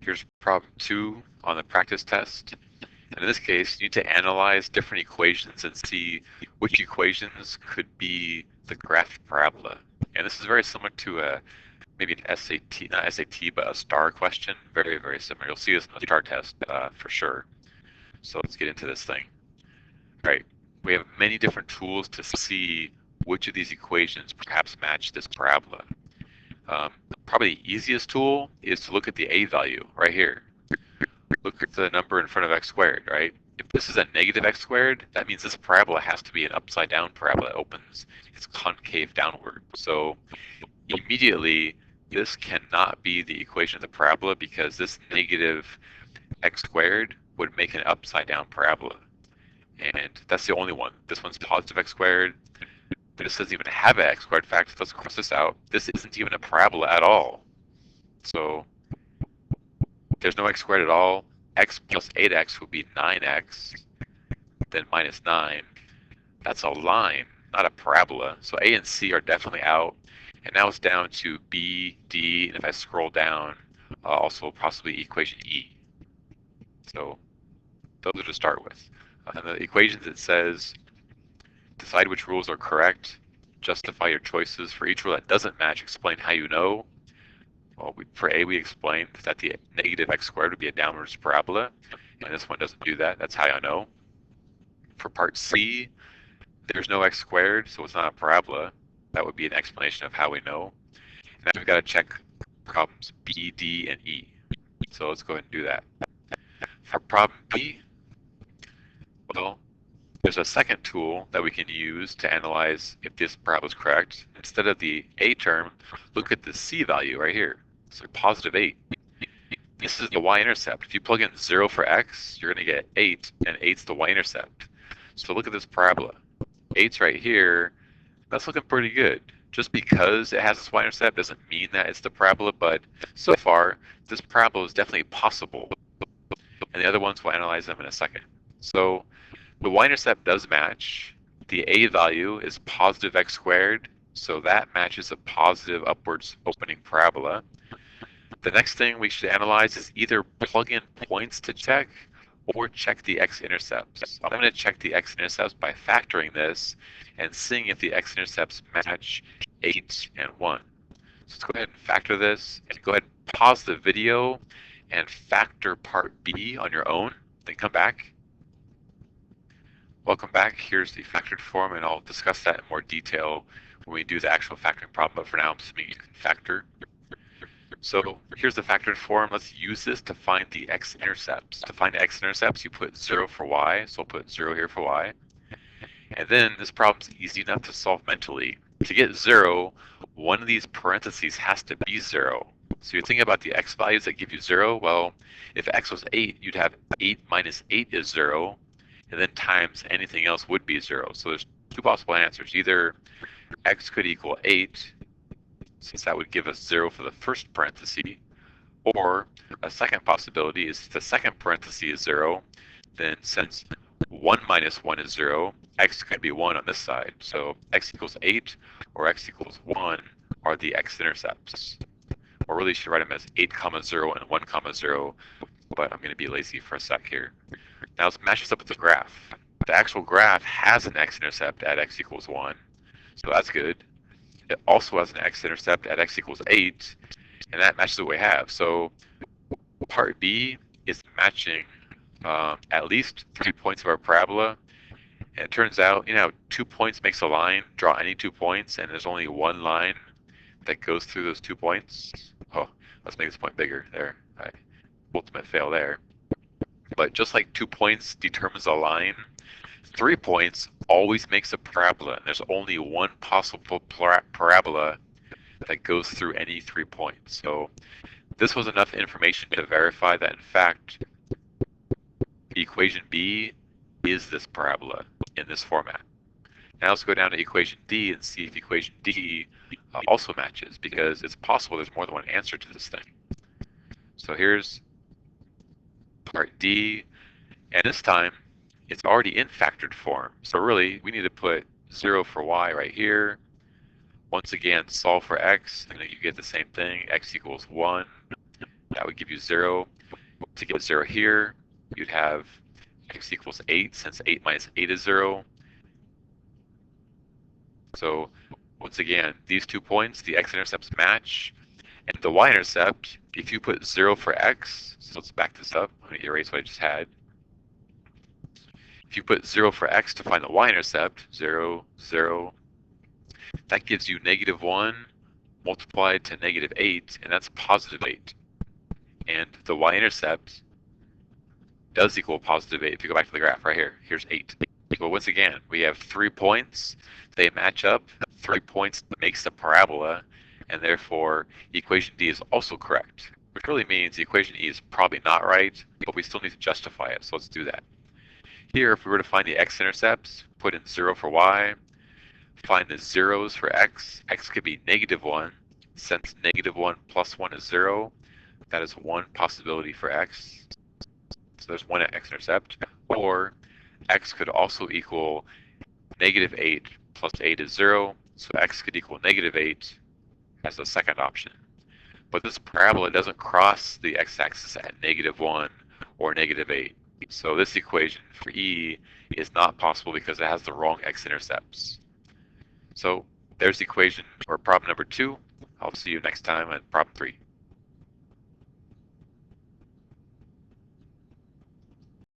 Here's problem 2 on the practice test. And in this case, you need to analyze different equations and see which equations could be the graph parabola. And this is very similar to maybe an SAT, not SAT, but a STAR question. Very, very similar. You'll see this in the STAR test for sure. So let's get into this thing. All right, we have many different tools to see which of these equations perhaps match this parabola. Probably the easiest tool is to look at the a value right here. Look at the number in front of x squared, right? If this is a negative x squared, that means this parabola has to be an upside down parabola. It opens, it's concave downward. So immediately, this cannot be the equation of the parabola because this negative x squared would make an upside down parabola. And that's the only one. This one's positive x squared. This doesn't even have an x squared. In fact, let's cross this out. This isn't even a parabola at all. So there's no x squared at all. X plus 8x would be 9x, then minus 9. That's a line, not a parabola. So A and C are definitely out. And now it's down to B, D, and if I scroll down, also possibly equation E. So those are to start with. And the equations, it says, decide which rules are correct, justify your choices. For each rule that doesn't match, explain how you know. Well, for A, we explained that the negative x squared would be a downwards parabola, and this one doesn't do that. That's how I know. For part C, there's no x squared, so it's not a parabola. That would be an explanation of how we know. And now we've got to check problems B, D, and E. So let's go ahead and do that. For problem B, well, there's a second tool that we can use to analyze if this parabola is correct. Instead of the A term, look at the C value right here. So positive 8. This is the y-intercept. If you plug in 0 for x, you're going to get 8, and 8's the y-intercept. So look at this parabola. 8's right here. That's looking pretty good. Just because it has this y-intercept doesn't mean that it's the parabola, but so far, this parabola is definitely possible. And the other ones, we'll analyze them in a second. So the y-intercept does match. The a value is positive x squared, so that matches a positive upwards opening parabola. The next thing we should analyze is either plug in points to check or check the x-intercepts. I'm going to check the x-intercepts by factoring this and seeing if the x-intercepts match 8 and 1. So let's go ahead and factor this, and go ahead and pause the video and factor part B on your own, then come back. Welcome back. Here's the factored form, and I'll discuss that in more detail when we do the actual factoring problem, but for now I'm assuming you can factor. So here's the factored form. Let's use this to find the x-intercepts. To find x-intercepts, you put 0 for y, so I'll put 0 here for y. And then this problem's easy enough to solve mentally. To get 0, one of these parentheses has to be 0. So you're thinking about the x values that give you 0. Well, if x was 8, you'd have 8 minus 8 is 0, and then times anything else would be 0. So there's two possible answers. Either x could equal 8, since that would give us 0 for the first parenthesis, or a second possibility is the second parenthesis is 0, then since 1 minus 1 is 0, x could be 1 on this side. So x equals 8 or x equals 1 are the x-intercepts. Or really should write them as 8, 0 and 1, 0, but I'm going to be lazy for a sec here. Now let's match this up with the graph. The actual graph has an x-intercept at x equals 1, so that's good. It also has an x-intercept at x equals 8, and that matches what we have. So part B is matching at least 3 points of our parabola. And it turns out, 2 points makes a line. Draw any 2 points, and there's only one line that goes through those 2 points. Oh, let's make this point bigger. There, ultimate fail there. But just like 2 points determines a line, 3 points always makes a parabola, and there's only one possible parabola that goes through any 3 points. So this was enough information to verify that, in fact, equation B is this parabola in this format. Now let's go down to equation D and see if equation D also matches, because it's possible there's more than one answer to this thing. So here's part D, and this time it's already in factored form. So really, we need to put 0 for y right here. Once again, solve for x, and then you get the same thing. X equals 1, That would give you 0. To get 0 here, you'd have x equals 8, since 8 minus 8 is 0. So once again, these 2 points, the x-intercepts match. And the y-intercept, if you put 0 for x, so let's back this up. Let me erase what I just had. If you put 0 for x to find the y-intercept, 0, 0, that gives you -1 multiplied to -8, and that's positive 8. And the y-intercept does equal positive 8. If you go back to the graph right here, here's 8. Well, once again, we have 3 points. They match up. 3 points makes the parabola, and therefore equation D is also correct, which really means the equation E is probably not right, but we still need to justify it, so let's do that. Here, if we were to find the x-intercepts, put in 0 for y, find the zeros for x. X could be -1. Since -1 plus 1 is 0, that is one possibility for x. So there's one x-intercept. Or x could also equal -8 plus 8 is 0, so x could equal -8 as the second option. But this parabola doesn't cross the x-axis at -1 or -8. So this equation for E is not possible because it has the wrong x-intercepts. So there's the equation for problem number 2. I'll see you next time at problem 3.